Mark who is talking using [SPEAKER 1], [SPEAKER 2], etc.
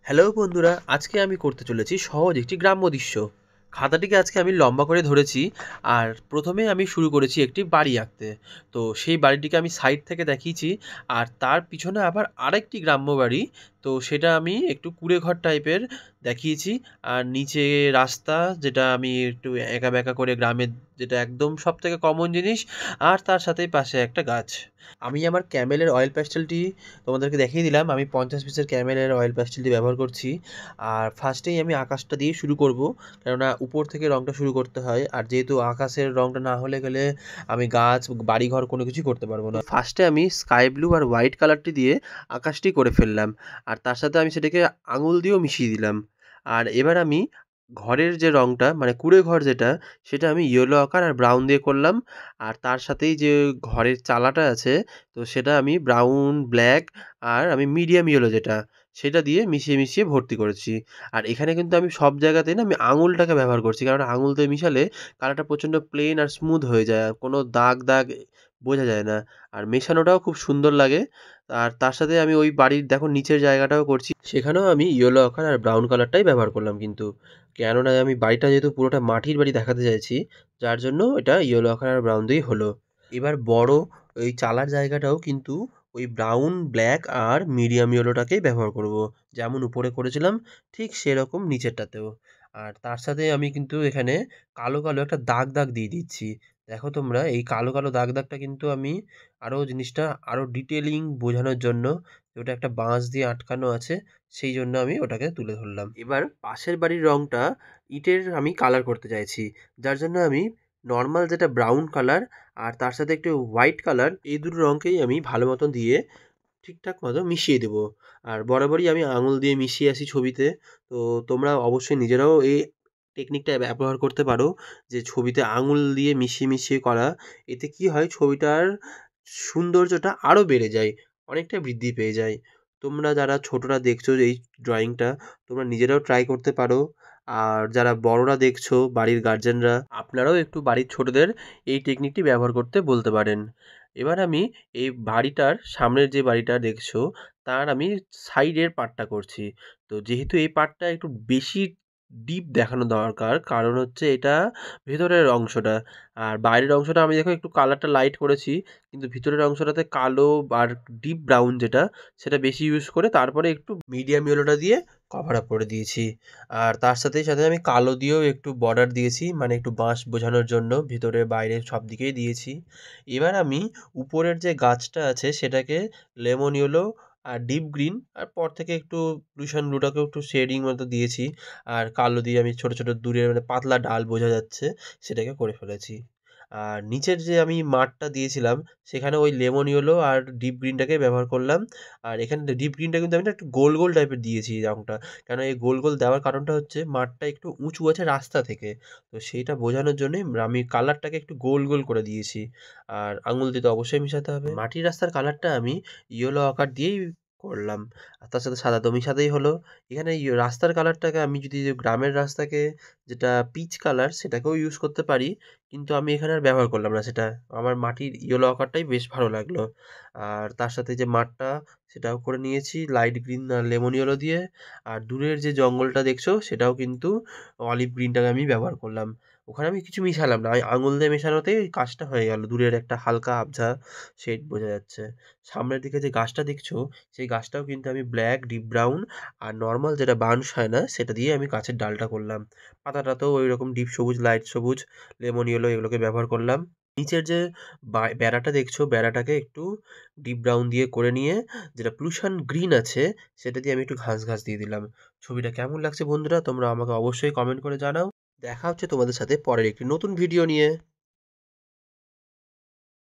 [SPEAKER 1] Hello বন্ধুরা, আজকে আমি করতে চলেছি সহজ একটি গ্রাম্য দৃশ্য। খাতাটিকে আজকে আমি লম্বা করে ধরেছি। আর প্রথমে আমি শুরু করেছি একটি বাড়ি আঁকতে। তো সেই বাড়িটিকে আমি সাইড থেকে দেখিয়েছি। আর তার পিছনে আবার আরেকটি গ্রাম্য বাড়ি। তো সেটা আমি একটু কুঁড়ে ঘর টাইপের দেখিয়েছি। আর নিচে রাস্তা, যেটা আমি একটু একা বেঁকা করে গ্রামের, যেটা একদম সব থেকে কমন জিনিস। আর তার সাথেই পাশে একটা গাছ। আমি আমার ক্যামেলের অয়েল প্যাস্টেলটি তোমাদেরকে দেখিয়ে দিলাম। আমি 50 পিসের ক্যামেলের অয়েল প্যাস্টেলটি ব্যবহার করছি। আর ফার্স্টেই আমি আকাশটা দিয়ে শুরু করব, কেননা উপর থেকে রঙটা শুরু করতে হয়। আর যেহেতু আকাশের রঙটা না হলে গেলে আমি গাছ, বাড়িঘর কোনো কিছুই করতে পারবো না। ফার্স্টে আমি স্কাই ব্লু আর হোয়াইট কালারটি দিয়ে আকাশটি করে ফেললাম। আর তার সাথে আমি সেটাকে আঙুল দিয়েও মিশিয়ে দিলাম। আর এবার আমি ঘরের যে রঙটা, মানে কুঁড়ে ঘর যেটা, সেটা আমি ইয়েলো আকার আর ব্রাউন দিয়ে করলাম। আর তার সাথেই যে ঘরের চালাটা আছে, তো সেটা আমি ব্রাউন, ব্ল্যাক আর আমি মিডিয়াম ইয়েলো যেটা, সেটা দিয়ে মিশিয়ে মিশিয়ে ভর্তি করেছি। আর এখানে কিন্তু আমি সব জায়গাতেই না আমি আঙুলটাকে ব্যবহার করছি, কারণ আঙুল দিয়ে মিশালে কালারটা প্রচণ্ড প্লেন আর স্মুথ হয়ে যায়, আর কোনো দাগ দাগ বোঝা যায় না। আর মেশানোটাও খুব সুন্দর লাগে। আর তার সাথে আমি ওই বাড়ির দেখো নিচের জায়গাটাও করছি, সেখানেও আমি ইয়েলো আকার আর ব্রাউন কালারটাই ব্যবহার করলাম। কিন্তু কেননা আমি বাড়িটা যেহেতু পুরোটা মাটির বাড়ি দেখাতে চাইছি, যার জন্য এটা ইয়েলো আকার আর ব্রাউন দিয়েই হলো। এবার বড় ওই চালার জায়গাটাও কিন্তু ওই ব্রাউন, ব্ল্যাক আর মিডিয়াম ইয়েলোটাকেই ব্যবহার করব। যেমন উপরে করেছিলাম ঠিক সেরকম নিচেরটাতেও। আর তার সাথে আমি কিন্তু এখানে কালো কালো একটা দাগ দাগ দিয়ে দিচ্ছি। দেখো তোমরা, এই কালো কালো দাগ দাগটা কিন্তু আমি আরও জিনিসটা আরও ডিটেলিং বোঝানোর জন্য, ওটা একটা বাঁশ দিয়ে আটকানো আছে, সেই জন্য আমি ওটাকে তুলে ধরলাম। এবার পাশের বাড়ির রংটা ইটের আমি কালার করতে চাইছি, যার জন্য আমি নর্মাল যেটা ব্রাউন কালার আর তার সাথে একটু হোয়াইট কালার, এই দুটো রঙকেই আমি ভালো মতন দিয়ে ঠিকঠাক মতো মিশিয়ে দেবো। আর বরাবরই আমি আঙুল দিয়ে মিশিয়ে আসি ছবিতে। তো তোমরা অবশ্যই নিজেরাও এই টেকনিকটা ব্যবহার করতে পারো, যে ছবিতে আঙুল দিয়ে মিশিয়ে মিশিয়ে করা। এতে কি হয়, ছবিটার সৌন্দর্যটা আরও বেড়ে যায়, অনেকটা বৃদ্ধি পেয়ে যায়। তোমরা যারা ছোটরা দেখছো এই ড্রয়িংটা, তোমরা নিজেরাও ট্রাই করতে পারো। আর যারা বড়রা দেখছো, বাড়ির গার্জেনরা, আপনারাও একটু বাড়ির ছোটদের এই টেকনিকটি ব্যবহার করতে বলতে পারেন। এবার আমি এই বাড়িটার সামনের যে বাড়িটা দেখছো, তার আমি সাইডের পার্টটা করছি। তো যেহেতু এই পার্টটা একটু বেশি ডিপ দেখানো দরকার, কারণ হচ্ছে এটা ভেতরের অংশটা। আর বাইরের অংশটা আমি দেখো একটু কালারটা লাইট করেছি, কিন্তু ভিতরের অংশটাতে কালো আর ডিপ ব্রাউন যেটা, সেটা বেশি ইউজ করে তারপরে একটু মিডিয়াম ইয়েলোটা দিয়ে কভার আপ করে দিয়েছি। আর তার সাথে আমি কালো দিয়েও একটু বর্ডার দিয়েছি, মানে একটু বাঁশ বোঝানোর জন্য, ভিতরে বাইরে সব দিকেই দিয়েছি। এবার আমি উপরের যে গাছটা আছে সেটাকে লেমন ইয়েলো আর ডিপ গ্রিন, আর পর থেকে একটু লুশান ব্লুটাকেও একটু শেডিং মতো দিয়েছি। আর কালো দিয়ে আমি ছোট ছোট দূরে, মানে পাতলা ডাল বোঝা যাচ্ছে, সেটাকে করে ফেলেছি। আর নিচের যে আমি মাঠটা দিয়েছিলাম, সেখানে ওই লেমন ইয়েলো আর ডিপ গ্রিনটাকে ব্যবহার করলাম। আর এখানে ডিপ গ্রিনটা কিন্তু আমি না একটু গোল গোল টাইপের দিয়েছি রঙটা, কেন এই গোল গোল দেওয়ার কারণটা হচ্ছে মাঠটা একটু উঁচু আছে রাস্তা থেকে, তো সেইটা বোঝানোর জন্যই আমি কালারটাকে একটু গোল গোল করে দিয়েছি। আর আঙুল দিয়ে তো অবশ্যই মিশাতে হবে। মাটির রাস্তার কালারটা আমি ইয়েলো আকার দিয়েই করলাম। আর তার সাথে সাদা তো মিশাতেই হলো। এখানে রাস্তার কালারটাকে আমি যদি গ্রামের রাস্তাকে, যেটা পিচ কালার, সেটাকেও ইউজ করতে পারি, কিন্তু আমি এখানে আর ব্যবহার করলাম না সেটা। আমার মাটির ইয়েলো আকারটাই বেশ ভালো লাগলো। আর তার সাথে যে মাঠটা, সেটাও করে নিয়েছি লাইট গ্রিন আর লেমন ইয়েলো দিয়ে। আর দূরের যে জঙ্গলটা দেখছো, সেটাও কিন্তু অলিভ গ্রিনটাকে আমি ব্যবহার করলাম। ওখানে আমি কিছু মিশালাম না, আমি আঙুল দিয়ে মেশানোতেই ওই কাজটা হয়ে গেল। দূরের একটা হালকা আবঝা শেড বোঝা যাচ্ছে। সামনের দিকে যে গাছটা দেখছো, সেই গাছটাও কিন্তু আমি ব্ল্যাক, ডিপ ব্রাউন আর নর্মাল যেটা বার্নিশ হয় না, সেটা দিয়ে আমি গাছের ডালটা করলাম। পাতাটাতেও ওই রকম ডিপ সবুজ, লাইট সবুজ, লেমন ইয়েলো এগুলোকে ব্যবহার করলাম। নিচের যে বেড়াটা দেখছো, বেড়াটাকে একটু ডিপ ব্রাউন দিয়ে করে নিয়ে, যেটা প্লুশান গ্রিন আছে, সেটা দিয়ে আমি একটু ঘাস ঘাস দিয়ে দিলাম। ছবিটা কেমন লাগছে বন্ধুরা, তোমরা আমাকে অবশ্যই কমেন্ট করে জানাও। দেখা হচ্ছে তোমাদের সাথে পরের একটি নতুন ভিডিও নিয়ে।